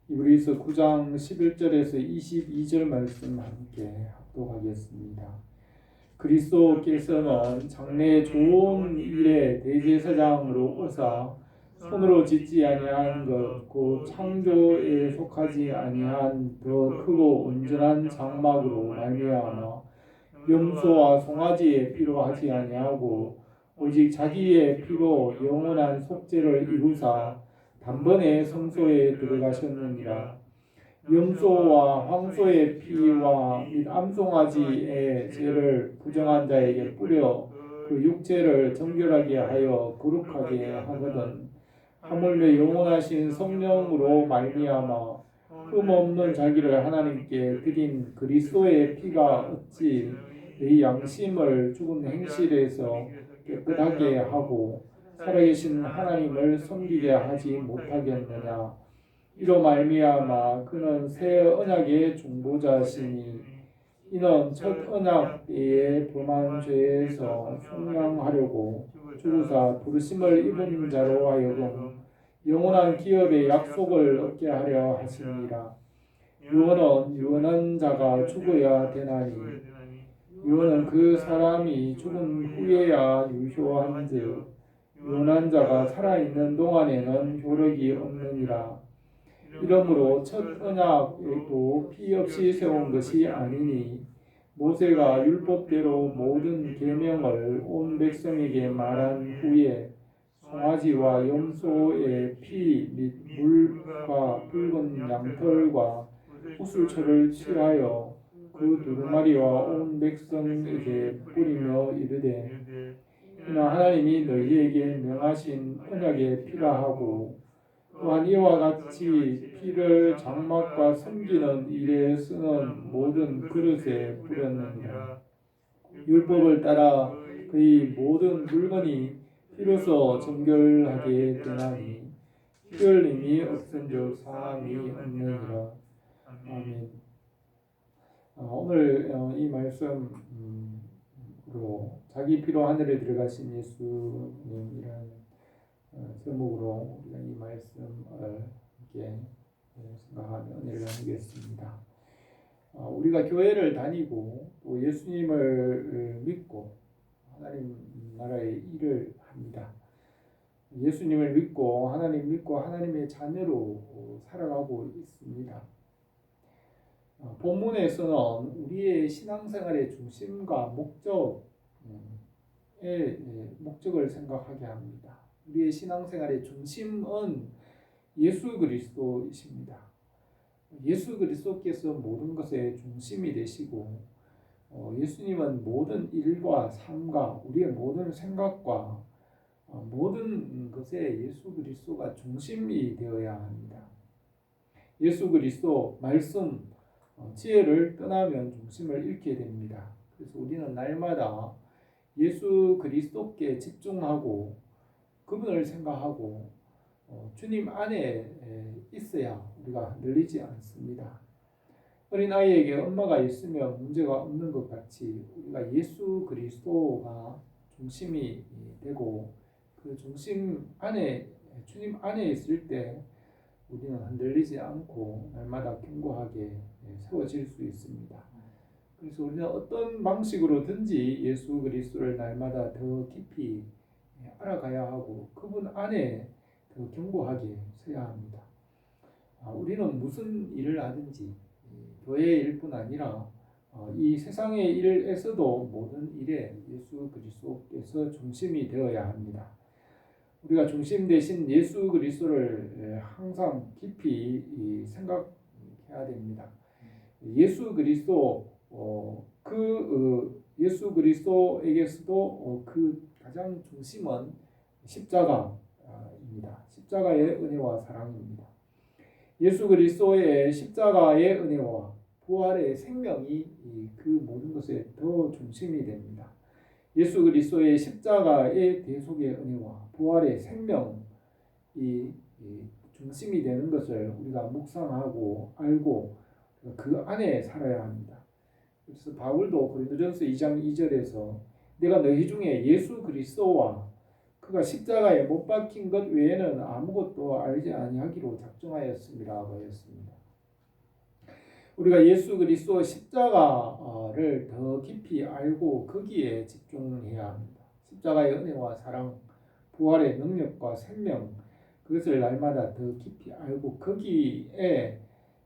이브리서 9장 11절에서 22절 말씀 함께 합독하겠습니다. 그리스도께서는 장래 좋은 일에 대제사장으로 오사 손으로 짓지 아니한 것 곧 창조에 속하지 아니한 더 크고 온전한 장막으로 말미암아 염소와 송아지의 피로 하지 아니하고 오직 자기의 피로 영원한 속죄를 이루사 단번에 성소에 들어가셨느니라. 염소와 황소의 피와 및 암송아지의 죄를 부정한 자에게 뿌려 그 육체를 정결하게 하여 거룩하게 하거든 하물며 영원하신 성령으로 말미암아 흠없는 자기를 하나님께 드린 그리스도의 피가 어찌 의 양심을 죽은 행실에서 깨끗하게 하고 살아계신 하나님을 섬기게 하지 못하겠느냐. 이로 말미암아 그는 새 언약의 중보자시니 이는 첫 언약 때에 범한 죄에서 속량하려고 주사 부르심을 입은 자로 하여금 영원한 기업의 약속을 얻게 하려 하시니라. 유언은 유언한 자가 죽어야 되나니 유언은 그 사람이 죽은 후에야 유효한즉 유언한 자가 살아있는 동안에는 효력이 없느니라. 이러므로 첫 언약도 피 없이 세운 것이 아니니 모세가 율법대로 모든 계명을 온 백성에게 말한 후에 송아지와 염소의 피 및 물과 붉은 양털과 후술초를 취하여 그 두루마리와 온 백성에게 뿌리며 이르되 이는 하나님이 너희에게 명하신 언약의 피라 하고 또한 이와 같이 피를 장막과 섬기는 일에 쓰는 모든 그릇에 뿌렸느니라. 율법을 따라 그의 모든 물건이 피로써 정결하게 되나니 피 흘림이 없은즉 사함이 없느니라. 아멘. 오늘 이 말씀으로 자기 피로 하늘에 들어가신 예수님이라는 제목으로 우리가 이 말씀을 함께 생각하며 은혜를 나누겠습니다. 우리가 교회를 다니고 또 예수님을 믿고 하나님 나라의 일을 합니다. 예수님을 믿고 하나님 믿고 하나님의 자녀로 살아가고 있습니다. 본문에서는 우리의 신앙생활의 중심과 목적을 생각하게 합니다. 우리의 신앙생활의 중심은 예수 그리스도이십니다. 예수 그리스도께서 모든 것의 중심이 되시고 예수님은 모든 일과 삶과 우리의 모든 생각과 모든 것에 예수 그리스도가 중심이 되어야 합니다. 예수 그리스도 말씀 지혜를 떠나면 중심을 잃게 됩니다. 그래서 우리는 날마다 예수 그리스도께 집중하고 그분을 생각하고 주님 안에 있어야 우리가 흔들리지 않습니다. 어린아이에게 엄마가 있으면 문제가 없는 것 같이 우리가 예수 그리스도가 중심이 되고 그 중심 안에 주님 안에 있을 때 우리는 흔들리지 않고 날마다 견고하게 세워질 수 있습니다. 그래서 우리는 어떤 방식으로든지 예수 그리스도를 날마다 더 깊이 알아가야 하고 그분 안에 더 견고하게 서야 합니다. 우리는 무슨 일을 하든지 교회의 일뿐 아니라 이 세상의 일에서도 모든 일에 예수 그리스도께서 중심이 되어야 합니다. 우리가 중심 되신 예수 그리스도를 항상 깊이 생각해야 됩니다. 예수 그리스도 예수 그리스도에게서도 그 가장 중심은 십자가입니다. 십자가의 은혜와 사랑입니다. 예수 그리스도의 십자가의 은혜와 부활의 생명이 그 모든 것에 더 중심이 됩니다. 예수 그리스도의 십자가의 대속의 은혜와 부활의 생명이 중심이 되는 것을 우리가 묵상하고 알고 그 안에 살아야 합니다. 그래서 바울도 고린도전서 2장 2절에서 내가 너희 중에 예수 그리스도와 그가 십자가에 못 박힌 것 외에는 아무것도 알지 아니하기로 작정하였음이라고 하였습니다. 우리가 예수 그리스도 십자가를 더 깊이 알고 거기에 집중해야 합니다. 십자가의 은혜와 사랑, 부활의 능력과 생명, 그것을 날마다 더 깊이 알고 거기에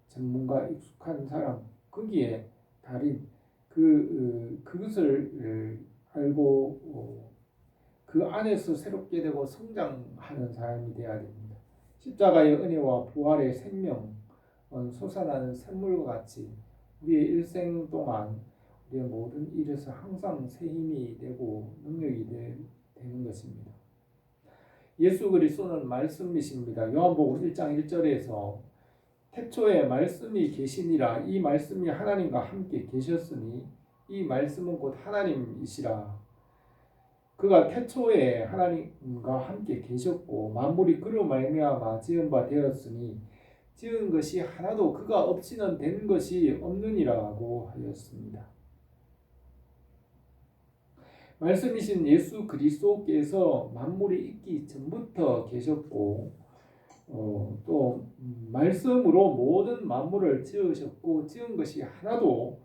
전문가 익숙한 사람, 거기에 달인 그것을 알고 그 안에서 새롭게 되고 성장하는 사람이 되어야 됩니다. 십자가의 은혜와 부활의 생명, 솟아나는 샘물과 같이 우리의 일생 동안 우리의 모든 일에서 항상 새 힘이 되고 능력이 되는 것입니다. 예수 그리스도는 말씀이십니다. 요한복음 1장 1절에서 태초에 말씀이 계시니라. 이 말씀이 하나님과 함께 계셨으니 이 말씀은 곧 하나님이시라. 그가 태초에 하나님과 함께 계셨고 만물이 그로 말미암아 지은 바 되었으니 지은 것이 하나도 그가 없이는 된 것이 없느니라고 하였습니다. 말씀이신 예수 그리스도께서 만물이 있기 전부터 계셨고 또 말씀으로 모든 만물을 지으셨고 지은 것이 하나도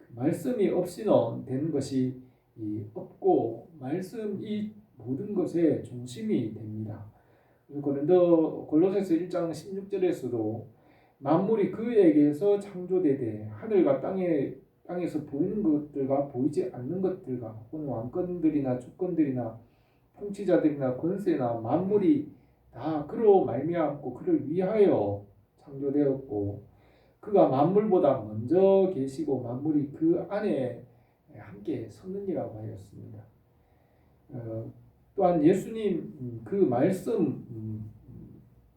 말씀이 없이는 된 것이 없고 말씀이 모든 것의 중심이 됩니다. 골로새서 1장 16절에서도 만물이 그에게서 창조되되 하늘과 땅에서 보이는 것들과 보이지 않는 것들과 혹은 왕권들이나 주권들이나 통치자들이나 권세나 만물이 다 그로 말미암고 그를 위하여 창조되었고 그가 만물보다 먼저 계시고 만물이 그 안에 함께 섰느니라고 하였습니다. 또한 예수님 그 말씀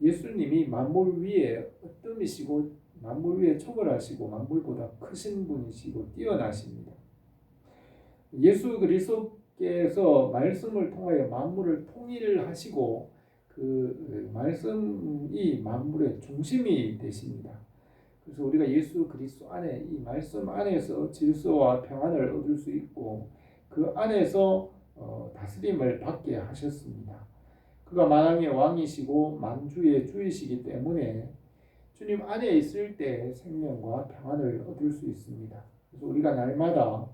예수님이 만물 위에 어뜸이시고 만물 위에 초월하시고 만물보다 크신 분이시고 뛰어나십니다. 예수 그리스도께서 말씀을 통하여 만물을 통일하시고 그 말씀이 만물의 중심이 되십니다. 그래서 우리가 예수 그리스도 안에 이 말씀 안에서 질서와 평안을 얻을 수 있고 그 안에서 다스림을 받게 하셨습니다. 그가 만왕의 왕이시고 만주의 주이시기 때문에 주님 안에 있을 때 생명과 평안을 얻을 수 있습니다. 그래서 우리가 날마다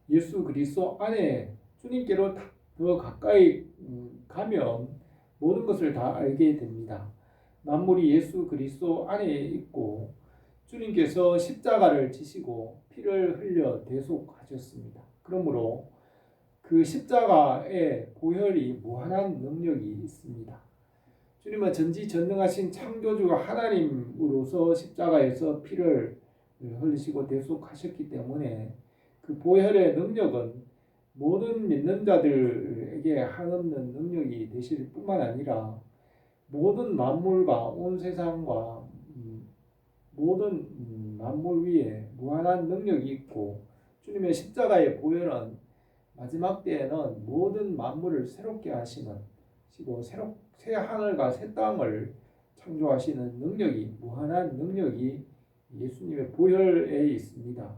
예수 그리스도 안에 주님께로 더 가까이 가면 모든 것을 다 알게 됩니다. 만물이 예수 그리스도 안에 있고 주님께서 십자가를 지시고 피를 흘려 대속하셨습니다. 그러므로 그 십자가의 보혈이 무한한 능력이 있습니다. 주님은 전지전능하신 창조주가 하나님으로서 십자가에서 피를 흘리시고 대속하셨기 때문에 그 보혈의 능력은 모든 믿는 자들에게 한없는 능력이 되실 뿐만 아니라 모든 만물과 온 세상과 모든 만물 위에 무한한 능력이 있고 주님의 십자가의 보혈은 마지막 때에는 모든 만물을 새롭게 하시는 시고 새 하늘과 새 땅을 창조하시는 능력이 무한한 능력이 예수님의 보혈에 있습니다.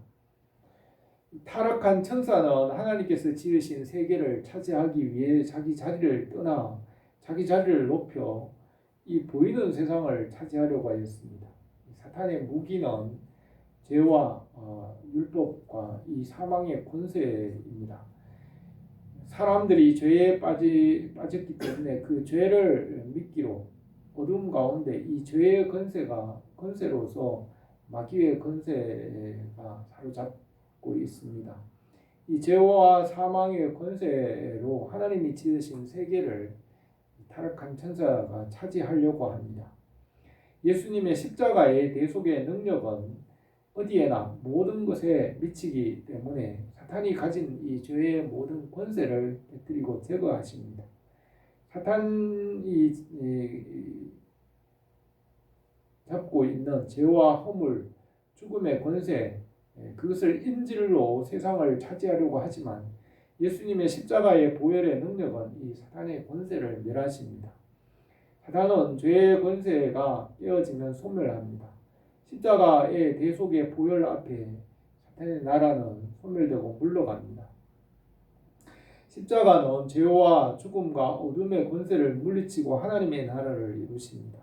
타락한 천사는 하나님께서 지으신 세계를 차지하기 위해 자기 자리를 떠나 자기 자리를 높여 이 보이는 세상을 차지하려고 하였습니다. 사탄의 무기는 죄와 율법과 이 사망의 권세입니다. 사람들이 죄에 빠졌기 때문에 그 죄를 미끼로 어둠 가운데 이 죄의 권세로서 마귀의 권세가 사로잡고 있습니다. 이 죄와 사망의 권세로 하나님이 지으신 세계를 타락한 천사가 차지하려고 합니다. 예수님의 십자가의 대속의 능력은 어디에나 모든 것에 미치기 때문에 사탄이 가진 이 죄의 모든 권세를 깨뜨리고 제거하십니다. 사탄이 잡고 있는 죄와 허물, 죽음의 권세, 그것을 인질로 세상을 차지하려고 하지만 예수님의 십자가의 보혈의 능력은 이 사탄의 권세를 멸하십니다. 사탄은 죄의 권세가 깨어지면 소멸합니다. 십자가의 대속의 보혈 앞에 사탄의 나라는 소멸되고 물러갑니다. 십자가는 죄와 죽음과 어둠의 권세를 물리치고 하나님의 나라를 이루십니다.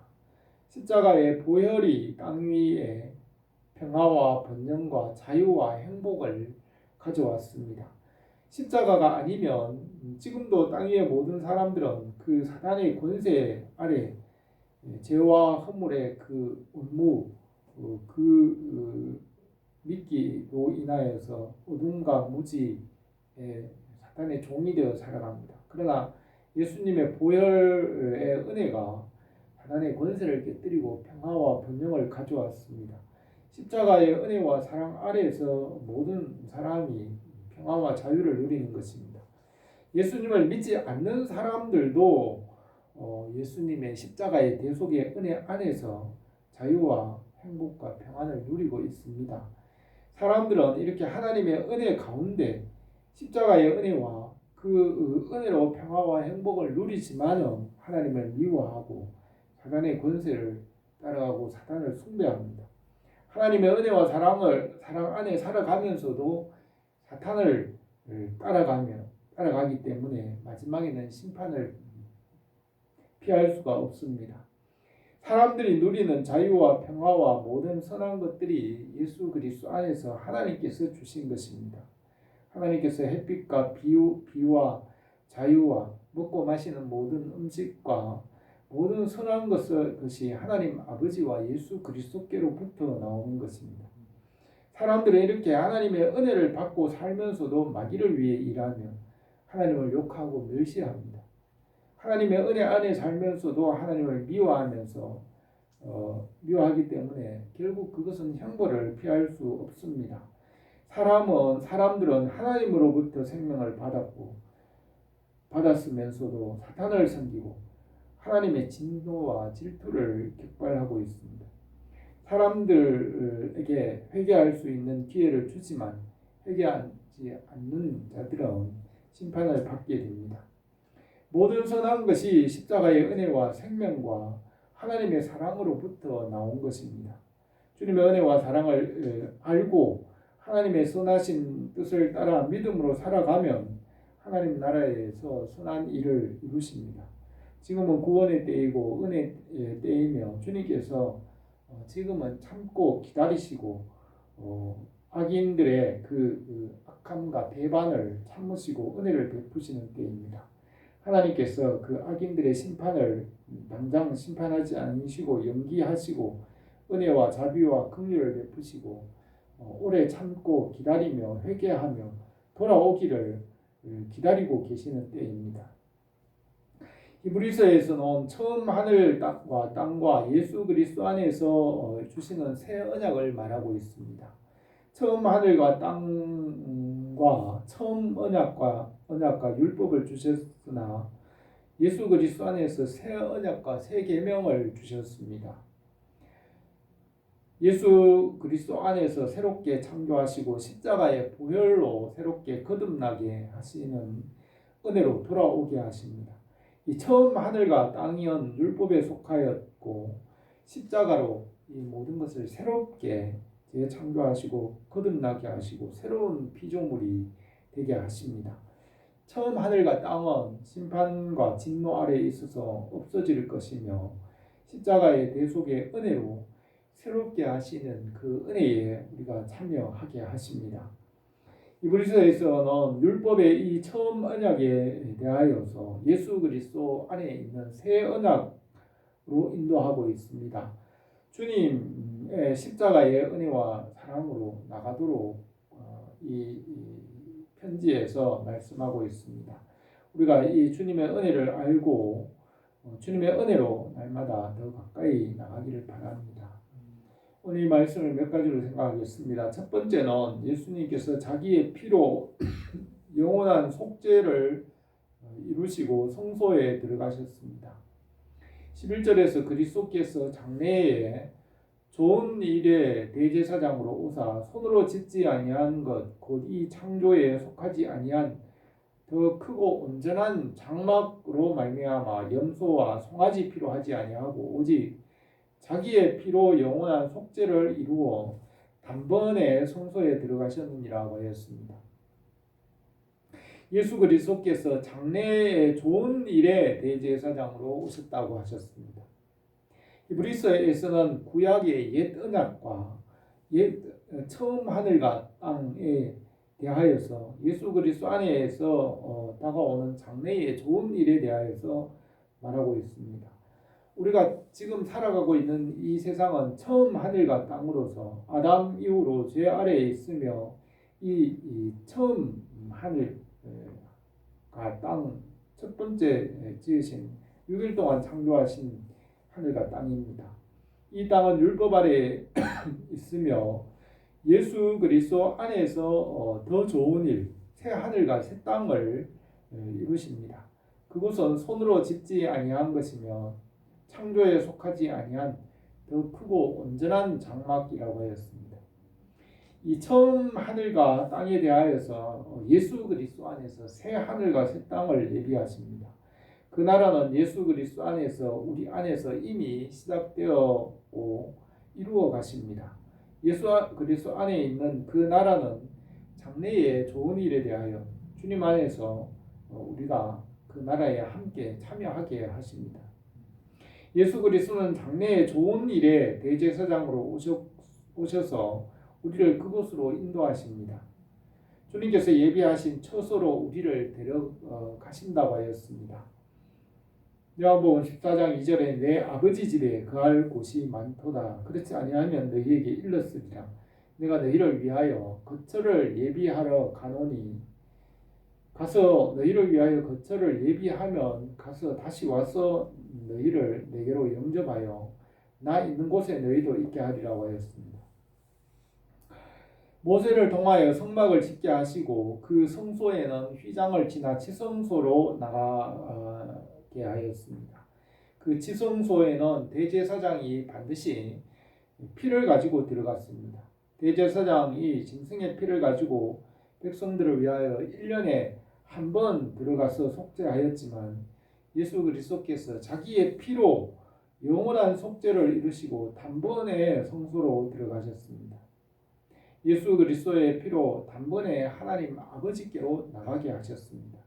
십자가의 보혈이 땅 위에 평화와 번영과 자유와 행복을 가져왔습니다. 십자가가 아니면 지금도 땅 위의 모든 사람들은 그 사단의 권세 아래 죄와 허물의 그 온무 미끼로 인하여서 어둠과 무지의 사탄의 종이 되어 살아갑니다. 그러나 예수님의 보혈의 은혜가 사단의 권세를 깨뜨리고 평화와 번영을 가져왔습니다. 십자가의 은혜와 사랑 아래에서 모든 사람이 평화와 자유를 누리는 것입니다. 예수님을 믿지 않는 사람들도 예수님의 십자가의 대속의 은혜 안에서 자유와 행복과 평안을 누리고 있습니다. 사람들은 이렇게 하나님의 은혜 가운데 십자가의 은혜와 그 은혜로 평화와 행복을 누리지만은 하나님을 미워하고 사단의 권세를 따라가고 사단을 숭배합니다. 하나님의 은혜와 사랑 안에 살아가면서도 사탄을 따라가기 때문에 마지막에는 심판을 피할 수가 없습니다. 사람들이 누리는 자유와 평화와 모든 선한 것들이 예수 그리스도 안에서 하나님께서 주신 것입니다. 하나님께서 햇빛과 비와 자유와 먹고 마시는 모든 음식과 모든 선한 것이 하나님 아버지와 예수 그리스도께로부터 나오는 것입니다. 사람들은 이렇게 하나님의 은혜를 받고 살면서도 마귀를 위해 일하며 하나님을 욕하고 멸시합니다. 하나님의 은혜 안에 살면서도 하나님을 미워하기 때문에 결국 그것은 형벌을 피할 수 없습니다. 사람들은 하나님으로부터 생명을 받았으면서도 사탄을 섬기고 하나님의 진노와 질투를 격발하고 있습니다. 사람들에게 회개할 수 있는 기회를 주지만 회개하지 않는 자들은 심판을 받게 됩니다. 모든 선한 것이 십자가의 은혜와 생명과 하나님의 사랑으로부터 나온 것입니다. 주님의 은혜와 사랑을 알고 하나님의 선하신 뜻을 따라 믿음으로 살아가면 하나님 나라에서 선한 일을 이루십니다. 지금은 구원의 때이고 은혜의 때이며 주님께서 지금은 참고 기다리시고 악인들의 그 악함과 배반을 참으시고 은혜를 베푸시는 때입니다. 하나님께서 그 악인들의 심판을 당장 심판하지 않으시고 연기하시고 은혜와 자비와 긍휼을 베푸시고 오래 참고 기다리며 회개하며 돌아오기를 기다리고 계시는 때입니다. 히브리서에서는 처음 하늘과 땅과 예수 그리스도 안에서 주시는 새 언약을 말하고 있습니다. 처음 하늘과 땅과 처음 언약과 율법을 주셨으나 예수 그리스도 안에서 새 언약과 새 계명을 주셨습니다. 예수 그리스도 안에서 새롭게 창조하시고 십자가의 보혈로 새롭게 거듭나게 하시는 은혜로 돌아오게 하십니다. 이 처음 하늘과 땅이은 율법에 속하였고 십자가로 이 모든 것을 새롭게 재창조하시고 거듭나게 하시고 새로운 피조물이 되게 하십니다. 처음 하늘과 땅은 심판과 진노 아래에 있어서 없어질 것이며 십자가의 대속의 은혜로 새롭게 하시는 그 은혜에 우리가 참여하게 하십니다. 히브리서에서는 율법의 이 처음 언약에 대하여서 예수 그리스도 안에 있는 새 언약으로 인도하고 있습니다. 주님의 십자가의 은혜와 사랑으로 나가도록 이 편지에서 말씀하고 있습니다. 우리가 이 주님의 은혜를 알고 주님의 은혜로 날마다 더 가까이 나가기를 바랍니다. 오늘 이 말씀을 몇 가지로 생각하겠습니다. 첫 번째는 예수님께서 자기의 피로 영원한 속죄를 이루시고 성소에 들어가셨습니다. 11절에서 그리스도께서 장래에 좋은 일의 대제사장으로 오사 손으로 짓지 아니한 것 곧 이 창조에 속하지 아니한 더 크고 온전한 장막으로 말미암아 염소와 송아지 피로 하지 아니하고 오직 자기의 피로 영원한 속죄를 이루어 단번에 성소에 들어가셨느니라 하였습니다. 예수 그리스도께서 장래의 좋은 일의 대제사장으로 오셨다고 하셨습니다. 히브리서에서는 구약의 옛 언약과 옛 처음 하늘과 땅에 대하여서 예수 그리스도 안에서 다가오는 장래의 좋은 일에 대하여서 말하고 있습니다. 우리가 지금 살아가고 있는 이 세상은 처음 하늘과 땅으로서 아담 이후로 죄 아래에 있으며 이 처음 하늘과 땅 첫 번째 지으신 6일 동안 창조하신 하늘과 땅입니다. 이 땅은 율법 아래에 있으며 예수 그리스도 안에서 더 좋은 일, 새 하늘과 새 땅을 이루십니다. 그곳은 손으로 짓지 아니한 것이며 창조에 속하지 아니한 더 크고 온전한 장막이라고 하였습니다. 이 처음 하늘과 땅에 대하여서 예수 그리스도 안에서 새 하늘과 새 땅을 예비하십니다. 그 나라는 예수 그리스도 안에서 우리 안에서 이미 시작되었고 이루어 가십니다. 예수 그리스도 안에 있는 그 나라는 장래의 좋은 일에 대하여 주님 안에서 우리가 그 나라에 함께 참여하게 하십니다. 예수 그리스도는 장래의 좋은 일에 대제사장으로 오셔서 우리를 그곳으로 인도하십니다. 주님께서 예비하신 처소로 우리를 데려가신다고 하였습니다. 요한복음 14장 2절에 내 아버지 집에 거할 곳이 많도다. 그렇지 아니하면 너희에게 일렀으리라. 내가 너희를 위하여 거처를 예비하러 가노니 가서 너희를 위하여 거처를 예비하면 가서 다시 와서 너희를 내게로 영접하여 나 있는 곳에 너희도 있게 하리라고 하였습니다. 모세를 통하여 성막을 짓게 하시고 그 성소에는 휘장을 지나 지성소로 나가게 하였습니다. 그 지성소에는 대제사장이 반드시 피를 가지고 들어갔습니다. 대제사장이 짐승의 피를 가지고 백성들을 위하여 1년에 한 번 들어가서 속죄하였지만 예수 그리스도께서 자기의 피로 영원한 속죄를 이루시고 단번에 성소로 들어가셨습니다. 예수 그리스도의 피로 단번에 하나님 아버지께로 나가게 하셨습니다.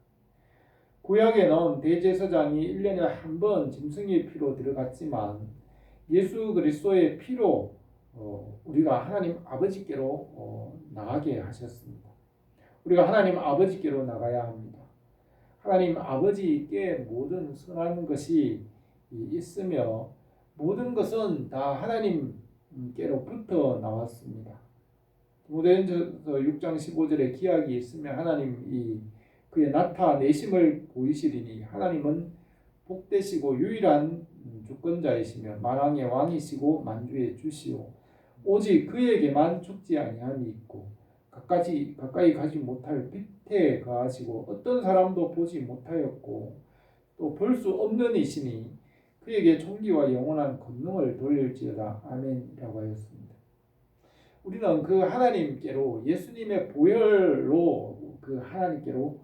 구약에는 대제사장이 1년에 한 번 짐승의 피로 들어갔지만 예수 그리스도의 피로 우리가 하나님 아버지께로 나가게 하셨습니다. 우리가 하나님 아버지께로 나가야 합니다. 하나님 아버지께 모든 선한 것이 있으며 모든 것은 다 하나님께로부터 나왔습니다. 디모데전서 6장 15절에 기약이 있으면 하나님이 그의 나타내심을 보이시리니 하나님은 복되시고 유일한 주권자이시며 만왕의 왕이시고 만주의 주시오 오직 그에게만 죽지 아니함이 있고 가까이 가지 못할 빛에 거하시고 어떤 사람도 보지 못하였고 또 볼 수 없는 이시니 그에게 존귀와 영원한 권능을 돌릴지어다 아멘이라고 하였습니다. 우리는 그 하나님께로 예수님의 보혈로 그 하나님께로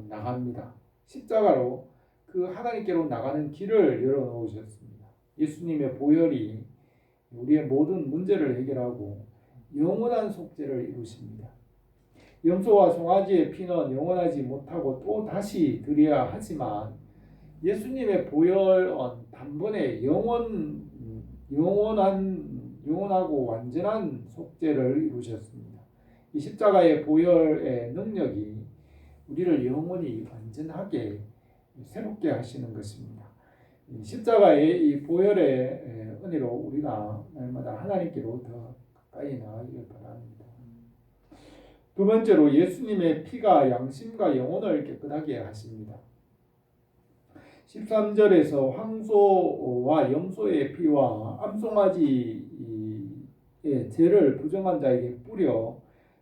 나갑니다. 십자가로 그 하나님께로 나가는 길을 열어놓으셨습니다. 예수님의 보혈이 우리의 모든 문제를 해결하고 영원한 속죄를 이루십니다. 염소와 송아지의 피는 영원하지 못하고 또 다시 드려야 하지만 예수님의 보혈은 단번에 영원하고 완전한 속죄를 이루셨습니다. 이 십자가의 보혈의 능력이 우리를 영원히 완전하게 새롭게 하시는 것입니다. 십자가의 이 보혈의 은혜로 우리가 날마다 하나님께로 더 가까이 나가기를 바랍니다. 두 번째로 예수님의 피가 양심과 영혼을 깨끗하게 하십니다. 13절에서 황소와 염소의 피와 암송아지의 죄를 부정한 자에게 뿌려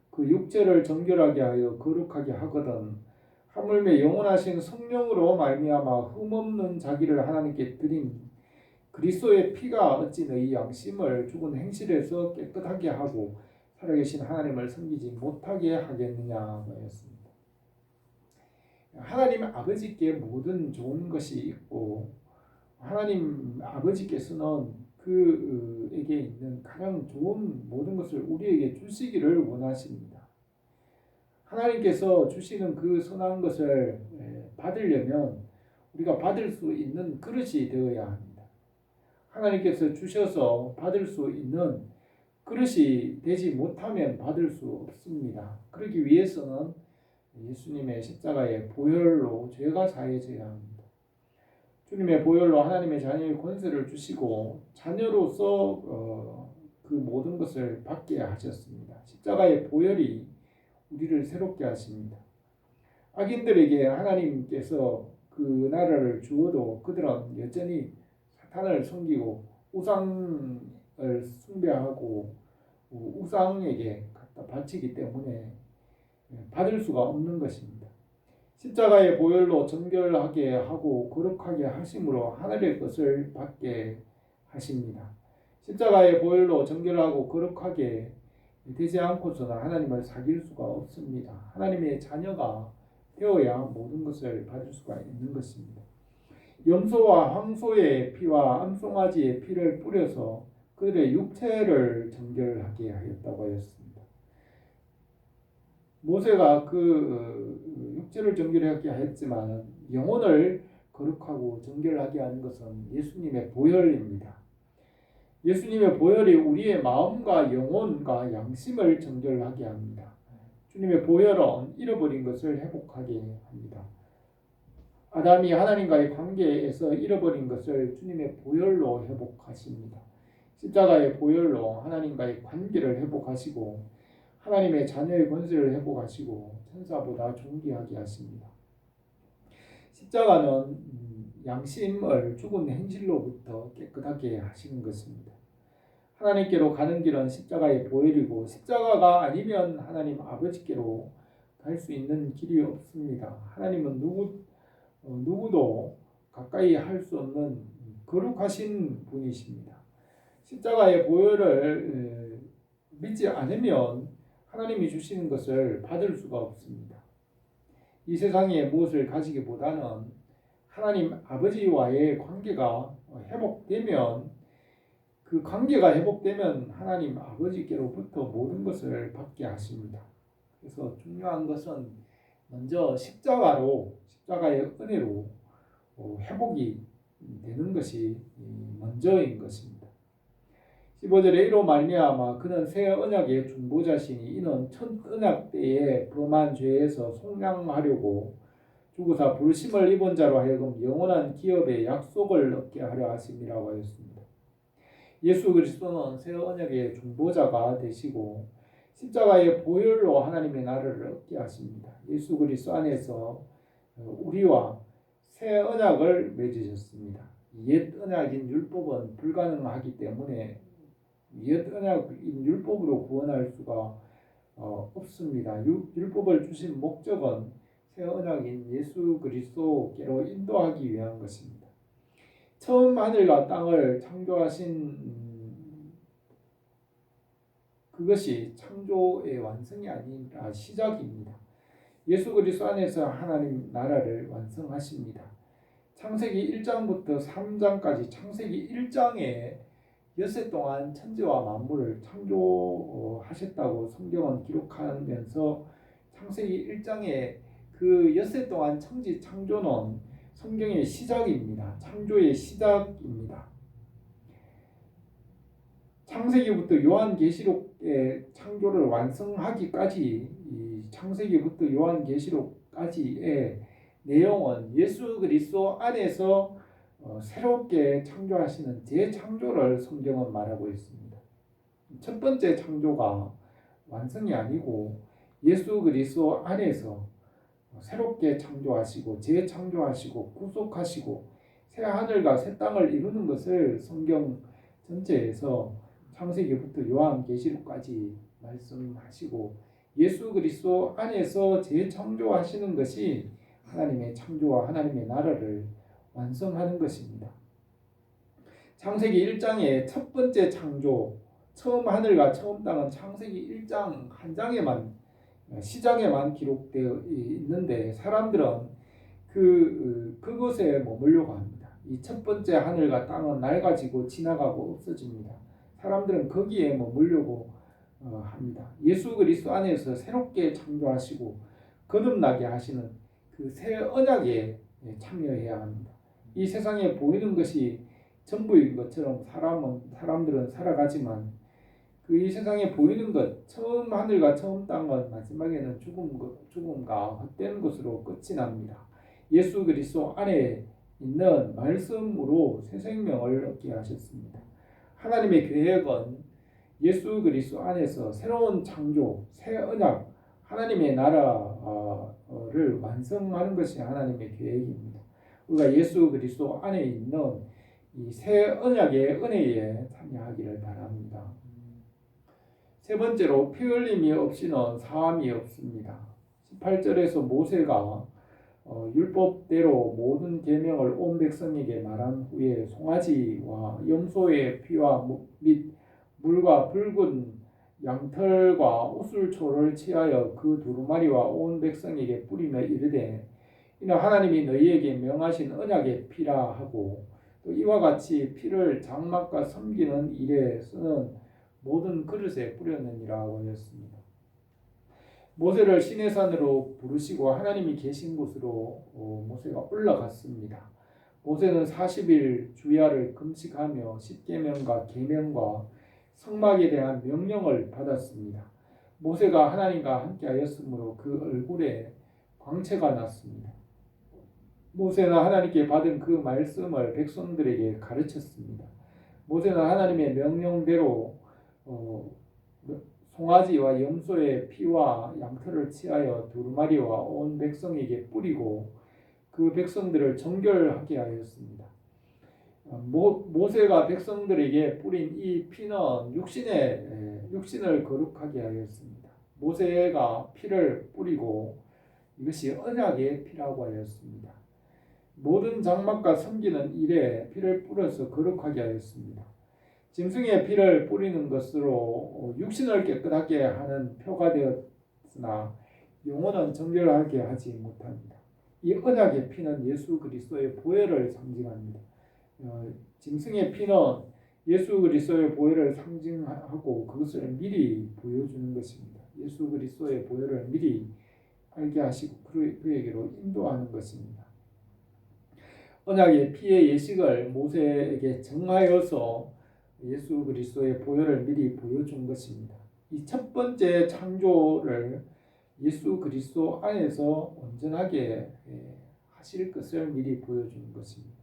그 육체를 정결하게 하여 거룩하게 하거든 하물며 영원하신 성령으로 말미암아 흠없는 자기를 하나님께 드린 그리스도의 피가 어찌 너희 양심을 죽은 행실에서 깨끗하게 하고 살아계신 하나님을 섬기지 못하게 하겠느냐고 했습니다. 하나님 아버지께 모든 좋은 것이 있고 하나님 아버지께서는 그에게 있는 가장 좋은 모든 것을 우리에게 주시기를 원하십니다. 하나님께서 주시는 그 선한 것을 받으려면 우리가 받을 수 있는 그릇이 되어야 합니다. 하나님께서 주셔서 받을 수 있는 그릇이 되지 못하면 받을 수 없습니다. 그러기 위해서는 예수님의 십자가의 보혈로 죄가 사해져야 합니다. 주님의 보혈로 하나님의 자녀의 권세를 주시고 자녀로서 그 모든 것을 받게 하셨습니다. 십자가의 보혈이 우리를 새롭게 하십니다. 악인들에게 하나님께서 그 나라를 주어도 그들은 여전히 사탄을 섬기고 우상을 숭배하고 우상에게 갖다 바치기 때문에 받을 수가 없는 것입니다. 십자가의 보혈로 정결하게 하고 거룩하게 하심으로 하늘의 것을 받게 하십니다. 십자가의 보혈로 정결하고 거룩하게 되지 않고서는 하나님을 사귈 수가 없습니다. 하나님의 자녀가 되어야 모든 것을 받을 수가 있는 것입니다. 염소와 황소의 피와 암송아지의 피를 뿌려서 그들의 육체를 정결하게 하였다고 하였습니다. 모세가 그 육체를 정결하게 하였지만 영혼을 거룩하고 정결하게 하는 것은 예수님의 보혈입니다. 예수님의 보혈이 우리의 마음과 영혼과 양심을 정결하게 합니다. 주님의 보혈은 잃어버린 것을 회복하게 합니다. 아담이 하나님과의 관계에서 잃어버린 것을 주님의 보혈로 회복하십니다. 십자가의 보혈로 하나님과의 관계를 회복하시고 하나님의 자녀의 권세를 회복하시고 천사보다 존귀하게 하십니다. 십자가는 양심을 죽은 행실로부터 깨끗하게 하시는 것입니다. 하나님께로 가는 길은 십자가의 보혈이고 십자가가 아니면 하나님 아버지께로 갈 수 있는 길이 없습니다. 하나님은 누구도 가까이 할 수 없는 거룩하신 분이십니다. 십자가의 보혈을 믿지 않으면 하나님이 주시는 것을 받을 수가 없습니다. 이 세상에 무엇을 가지기보다는 하나님 아버지와의 관계가 회복되면 그 관계가 회복되면 하나님 아버지께로부터 모든 것을 받게 하십니다. 그래서 중요한 것은 먼저 십자가의 은혜로 회복이 되는 것이 먼저인 것입니다. 15절에 이로 말미암아 그는 새 언약의 중보자시니 이는 첫 언약 때에 범한 죄에서 속량하려고 죽으사 부르심을 입은 자로 하여금 영원한 기업의 약속을 얻게 하려 하심이라고 하였습니다. 예수 그리스도는 새 언약의 중보자가 되시고 십자가의 보혈로 하나님의 나라를 얻게 하십니다. 예수 그리스도 안에서 우리와 새 언약을 맺으셨습니다. 옛 언약인 율법은 불가능하기 때문에 옛 언약인 율법으로 구원할 수가 없습니다. 율법을 주신 목적은 새 언약인 예수 그리스도께로 인도하기 위한 것입니다. 처음 하늘과 땅을 창조하신 그것이 창조의 완성이 아니라 시작입니다. 예수 그리스도 안에서 하나님 나라를 완성하십니다. 창세기 1장부터 3장까지 창세기 1장에 엿새 동안 천지와 만물을 창조하셨다고 성경은 기록하면서 창세기 1장에 그 엿새 동안 천지 창조는 성경의 시작입니다. 창조의 시작입니다. 창세기부터 요한계시록의 창조를 완성하기까지 이 창세기부터 요한계시록까지의 내용은 예수 그리스도 안에서 새롭게 창조하시는 재창조를 성경은 말하고 있습니다. 첫 번째 창조가 완성이 아니고 예수 그리스도 안에서 새롭게 창조하시고 재창조하시고 구속하시고 새 하늘과 새 땅을 이루는 것을 성경 전체에서 창세기부터 요한계시록까지 말씀하시고 예수 그리스도 안에서 재창조하시는 것이 하나님의 창조와 하나님의 나라를 완성하는 것입니다. 창세기 1장의 첫 번째 창조, 처음 하늘과 처음 땅은 창세기 1장 한 장에만 시장에만 기록되어 있는데 사람들은 그것에 머물려고 합니다. 이 첫 번째 하늘과 땅은 낡아지고 지나가고 없어집니다. 사람들은 거기에 머물려고 합니다. 예수 그리스도 안에서 새롭게 창조하시고 거듭나게 하시는 그 새 언약에 참여해야 합니다. 이 세상에 보이는 것이 전부인 것처럼 사람들은 살아가지만 그 이 세상에 보이는 것, 처음 하늘과 처음 땅은 마지막에는 죽음과 헛된 것으로 끝이 납니다. 예수 그리스도 안에 있는 말씀으로 새 생명을 얻게 하셨습니다. 하나님의 계획은 예수 그리스도 안에서 새로운 창조, 새 언약, 하나님의 나라를 완성하는 것이 하나님의 계획입니다. 우리가 예수 그리스도 안에 있는 이 새 언약의 은혜에 참여하기를 바랍니다. 세 번째로 피 흘림이 없이는 사함이 없습니다. 18절에서 모세가 율법대로 모든 계명을 온 백성에게 말한 후에 송아지와 염소의 피와 및 물과 붉은 양털과 우슬초를 취하여 그 두루마리와 온 백성에게 뿌리며 이르되 이는 하나님이 너희에게 명하신 언약의 피라 하고 또 이와 같이 피를 장막과 섬기는 일에 쓰는 모든 그릇에 뿌렸느니라 하였습니다. 모세를 시내산으로 부르시고 하나님이 계신 곳으로 모세가 올라갔습니다. 모세는 40일 주야를 금식하며 십계명과 계명과 성막에 대한 명령을 받았습니다. 모세가 하나님과 함께하였으므로 그 얼굴에 광채가 났습니다. 모세는 하나님께 받은 그 말씀을 백성들에게 가르쳤습니다. 모세는 하나님의 명령대로 송아지와 염소의 피와 양털을 취하여 두루마리와 온 백성에게 뿌리고 그 백성들을 정결하게 하였습니다. 모세가 백성들에게 뿌린 이 피는 육신을 거룩하게 하였습니다. 모세가 피를 뿌리고 이것이 언약의 피라고 하였습니다. 모든 장막과 섬기는 일에 피를 뿌려서 거룩하게 하였습니다. 짐승의 피를 뿌리는 것으로 육신을 깨끗하게 하는 표가 되었으나 영혼은 정결하게 하지 못합니다. 이 언약의 피는 예수 그리스도의 보혈을 상징합니다. 짐승의 피는 예수 그리스도의 보혈을 상징하고 그것을 미리 보여주는 것입니다. 예수 그리스도의 보혈을 미리 알게 하시고 그에게로 인도하는 것입니다. 언약의 피의 예식을 모세에게 정하여서 예수 그리스도의 보혈을 미리 보여준 것입니다. 이 첫 번째 창조를 예수 그리스도 안에서 온전하게 하실 것을 미리 보여준 것입니다.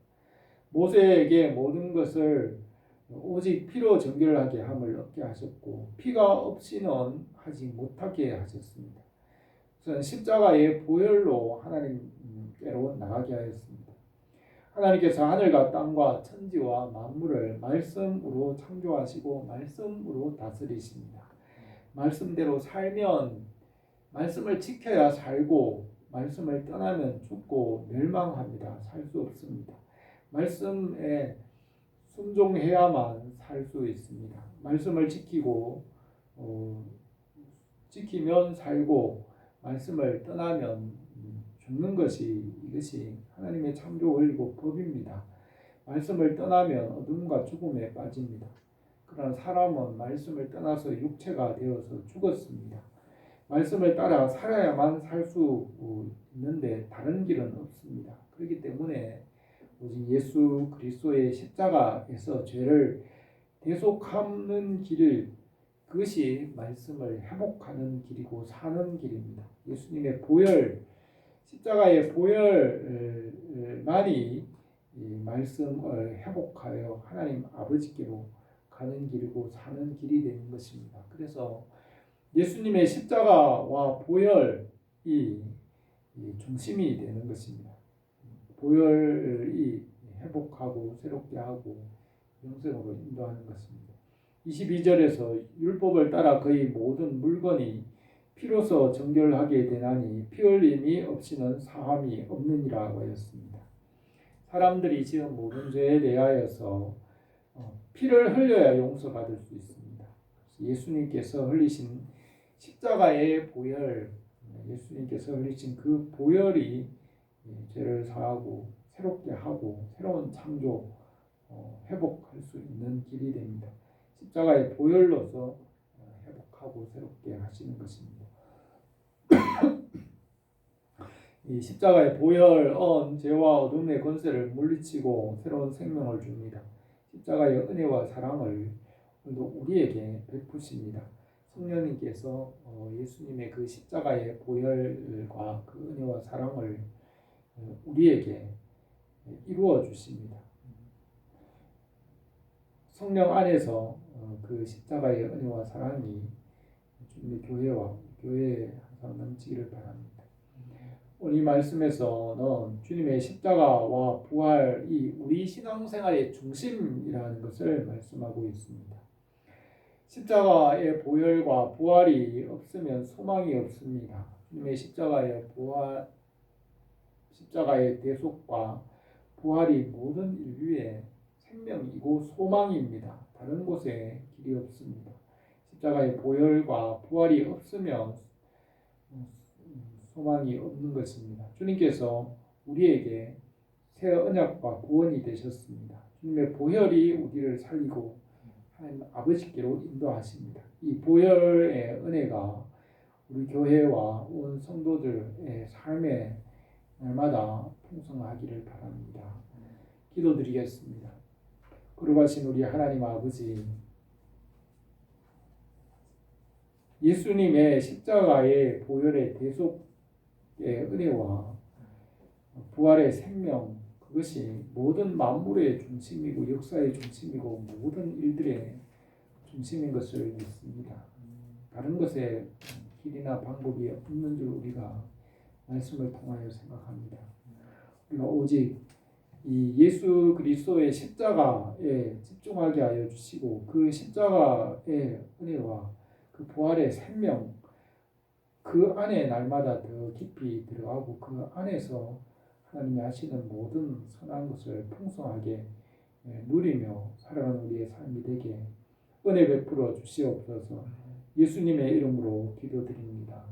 모세에게 모든 것을 오직 피로 정결하게 함을 얻게 하셨고 피가 없이는 하지 못하게 하셨습니다. 우선 십자가의 보혈로 하나님께로 나가게 하였습니다. 하나님께서 하늘과 땅과 천지와 만물을 말씀으로 창조하시고 말씀으로 다스리십니다. 말씀대로 살면 말씀을 지켜야 살고 말씀을 떠나면 죽고 멸망합니다. 살 수 없습니다. 말씀에 순종해야만 살 수 있습니다. 말씀을 지키면 살고 말씀을 떠나면 죽는 것이 이것이 하나님의 창조 원리고 법입니다. 말씀을 떠나면 어둠과 죽음에 빠집니다. 그러나 사람은 말씀을 떠나서 육체가 되어서 죽었습니다. 말씀을 따라 살아야만 살 수 있는데 다른 길은 없습니다. 그렇기 때문에 오직 예수 그리스도의 십자가에서 죄를 대속하는 길을 그것이 말씀을 회복하는 길이고 사는 길입니다. 예수님의 보혈 십자가의 보혈만이 이 말씀을 회복하여 하나님 아버지께로 가는 길이고 사는 길이 되는 것입니다. 그래서 예수님의 십자가와 보혈이 중심이 되는 것입니다. 보혈이 회복하고 새롭게 하고 영생으로 인도하는 것입니다. 22절에서 율법을 따라 거의 모든 물건이 피로서 정결하게 되나니 피 흘림이 없이는 사함이 없느니라고 하였습니다. 사람들이 지은 모든 죄에 대하여서 피를 흘려야 용서받을 수 있습니다. 예수님께서 흘리신 십자가의 보혈, 예수님께서 흘리신 그 보혈이 죄를 사하고 새롭게 하고 새로운 창조, 회복할 수 있는 길이 됩니다. 십자가의 보혈로서 회복합니다. 회복하고 새롭게 하시는 것입니다. 이 십자가의 보혈, 죄와 어둠의 권세를 물리치고 새로운 생명을 줍니다. 십자가의 은혜와 사랑을 오늘도 우리에게 베푸십니다. 성령님께서 예수님의 그 십자가의 보혈과 그 은혜와 사랑을 우리에게 이루어 주십니다. 성령 안에서 그 십자가의 은혜와 사랑이 주님의 교회와 교회에 항상 넘치기를 바랍니다. 오늘 이 말씀에서는 주님의 십자가와 부활이 우리 신앙생활의 중심이라는 것을 말씀하고 있습니다. 십자가의 보혈과 부활이 없으면 소망이 없습니다. 주님의 십자가의 부활, 십자가의 대속과 부활이 모든 인류의 생명이고 소망입니다. 다른 곳에 길이 없습니다. 십자가의 보혈과 부활이 없으면 소망이 없는 것입니다. 주님께서 우리에게 새 언약과 구원이 되셨습니다. 주님의 보혈이 우리를 살리고 하나님 아버지께로 인도하십니다. 이 보혈의 은혜가 우리 교회와 온 성도들의 삶에 날마다 풍성하기를 바랍니다. 기도드리겠습니다. 거룩하신 우리 하나님 아버지, 예수님의 십자가의 보혈의 대속의 은혜와 부활의 생명, 그것이 모든 만물의 중심이고 역사의 중심이고 모든 일들의 중심인 것을 믿습니다. 다른 것에 길이나 방법이 없는 줄 우리가 말씀을 통하여 생각합니다. 우리가 오직 이 예수 그리스도의 십자가에 집중하게 하여 주시고 그 십자가의 은혜와 그 부활의 생명, 그 안에 날마다 더 깊이 들어가고 그 안에서 하나님이 하시는 모든 선한 것을 풍성하게 누리며 살아가는 우리의 삶이 되게 은혜 베풀어 주시옵소서. 예수님의 이름으로 기도드립니다.